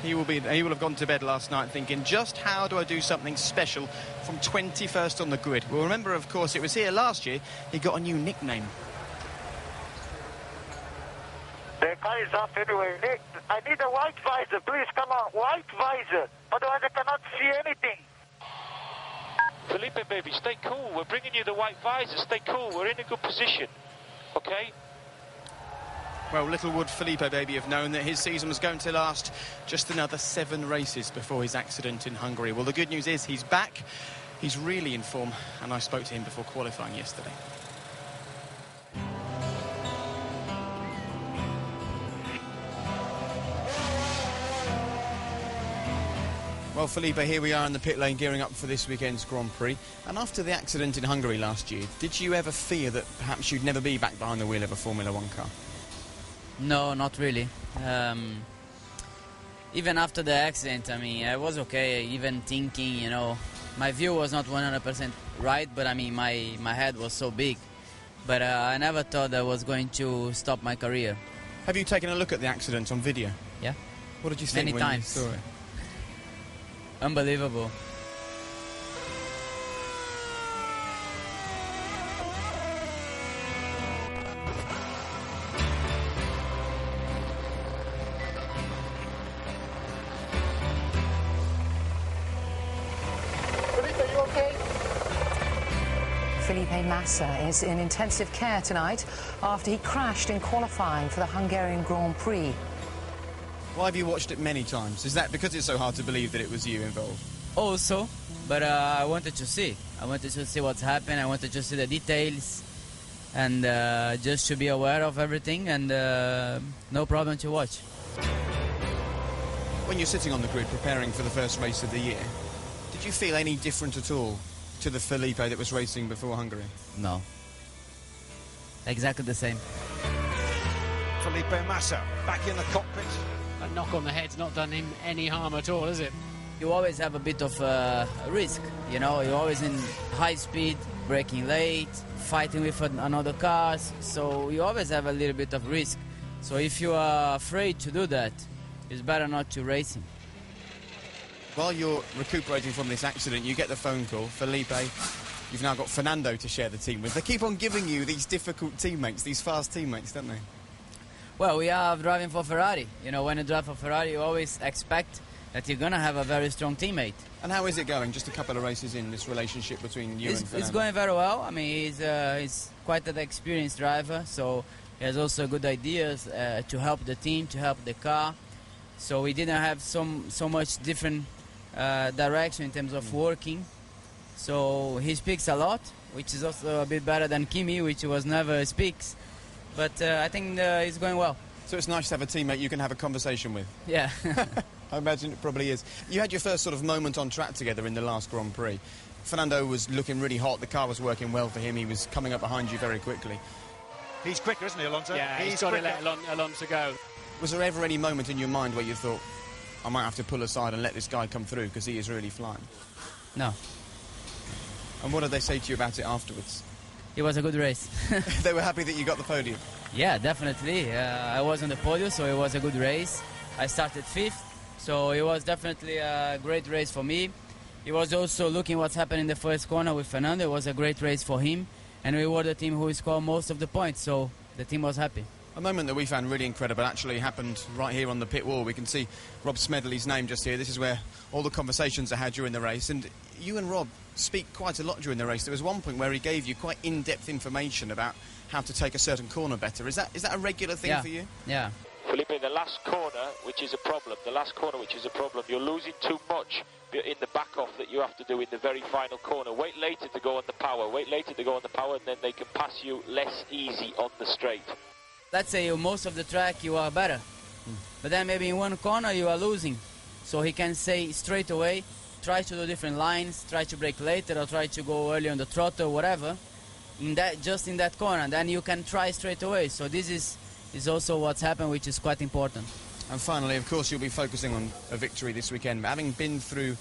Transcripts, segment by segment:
He will have gone to bed last night thinking, just how do I do something special from 21st on the grid? Well, remember, of course, it was here last year he got a new nickname. The car is off anyway. Nick, I need a white visor. Please, come on. White visor. Otherwise, I cannot see anything. Felipe, baby, stay cool. We're bringing you the white visor. Stay cool. We're in a good position. Okay? Well, little would Felipe, baby, have known that his season was going to last just another 7 races before his accident in Hungary. Well, the good news is he's back. He's really in form, and I spoke to him before qualifying yesterday. Well, Felipe, here we are in the pit lane gearing up for this weekend's Grand Prix. And after the accident in Hungary last year, did you ever fear that perhaps you'd never be back behind the wheel of a Formula 1 car? No, not really. Even after the accident, I mean, I was okay, even thinking, you know, my view was not 100% right, but I mean, my head was so big. But I never thought that was going to stop my career. Have you taken a look at the accident on video? Yeah. What did you think Many when times. you saw it? Unbelievable. Felipe, are you okay? Felipe Massa is in intensive care tonight after he crashed in qualifying for the Hungarian Grand Prix. Why have you watched it many times? Is that because it's so hard to believe that it was you involved? Also, but I wanted to see. I wanted to see what's happened. I wanted to see the details and just to be aware of everything, and no problem to watch. When you're sitting on the grid preparing for the first race of the year, did you feel any different at all to the Felipe that was racing before Hungary? No. Exactly the same. Felipe Massa back in the cockpit. A knock on the head's not done him any harm at all, has it? You always have a bit of risk, you know, you're always in high speed, braking late, fighting with another cars, so you always have a little bit of risk. So if you are afraid to do that, it's better not to race him. While you're recuperating from this accident, you get the phone call. Felipe, you've now got Fernando to share the team with. They keep on giving you these difficult teammates, these fast teammates, don't they? Well, we are driving for Ferrari. You know, when you drive for Ferrari, you always expect that you're going to have a very strong teammate. And how is it going? Just a couple of races in, this relationship between you and Fernando? It's going very well. I mean, he's quite an experienced driver, so he has also good ideas to help the team, to help the car. So we didn't have so much different direction in terms of working. So he speaks a lot, which is also a bit better than Kimi, which was never speaks. But I think it's going well. So it's nice to have a teammate you can have a conversation with. Yeah. I imagine it probably is. You had your first sort of moment on track together in the last Grand Prix. Fernando was looking really hot. The car was working well for him. He was coming up behind you very quickly. He's quicker, isn't he, Alonso? Yeah, he's got to let Alonso go. Was there ever any moment in your mind where you thought, I might have to pull aside and let this guy come through because he is really flying? No. And what did they say to you about it afterwards? It was a good race. They were happy that you got the podium? Yeah, definitely. I was on the podium, so it was a good race. I started 5th, so it was definitely a great race for me. He was also looking what's happened in the first corner with Fernando. It was a great race for him, and we were the team who scored most of the points, so the team was happy. A moment that we found really incredible actually happened right here on the pit wall. We can see Rob Smedley's name just here. This is where all the conversations are had during the race, and you and Rob speak quite a lot during the race. There was one point where he gave you quite in-depth information about how to take a certain corner better. Is that a regular thing for you? Yeah. Felipe, the last corner, which is a problem, you're losing too much in the back off that you have to do in the very final corner. Wait later to go on the power, and then they can pass you less easy on the straight. Let's say most of the track you are better, but then maybe in one corner you are losing. So he can say straight away, try to do different lines, try to brake later or try to go early on the throttle, whatever, just in that corner, then you can try straight away. So this is also what's happened, which is quite important. And finally, of course, you'll be focusing on a victory this weekend. Having been through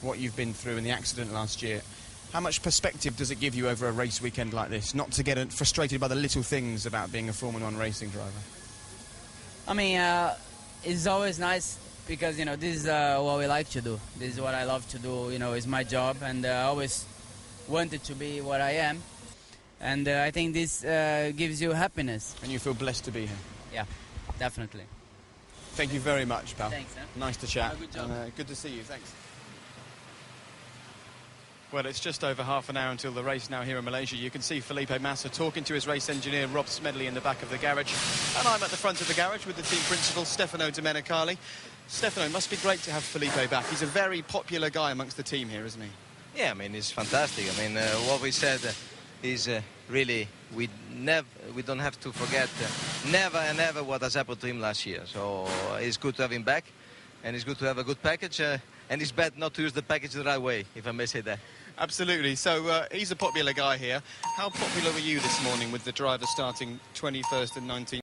what you've been through in the accident last year, how much perspective does it give you over a race weekend like this, not to get frustrated by the little things about being a Formula 1 racing driver? I mean, it's always nice because you know this is what we like to do. This is what I love to do. You know, it's my job, and I always wanted to be what I am. And I think this gives you happiness. And you feel blessed to be here. Yeah, definitely. Thank you very much, pal. Thanks. Nice to chat. Have a good job. And, good to see you. Thanks. Well, it's just over half an hour until the race now here in Malaysia. You can see Felipe Massa talking to his race engineer, Rob Smedley, in the back of the garage. And I'm at the front of the garage with the team principal, Stefano Domenicali. Stefano, it must be great to have Felipe back. He's a very popular guy amongst the team here, isn't he? Yeah, I mean, it's fantastic. I mean, what we said is really, we don't have to forget never and ever what has happened to him last year. So it's good to have him back, and it's good to have a good package, and it's bad not to use the package the right way, if I may say that. Absolutely. So he's a popular guy here. How popular were you this morning with the driver starting 21st and 19th?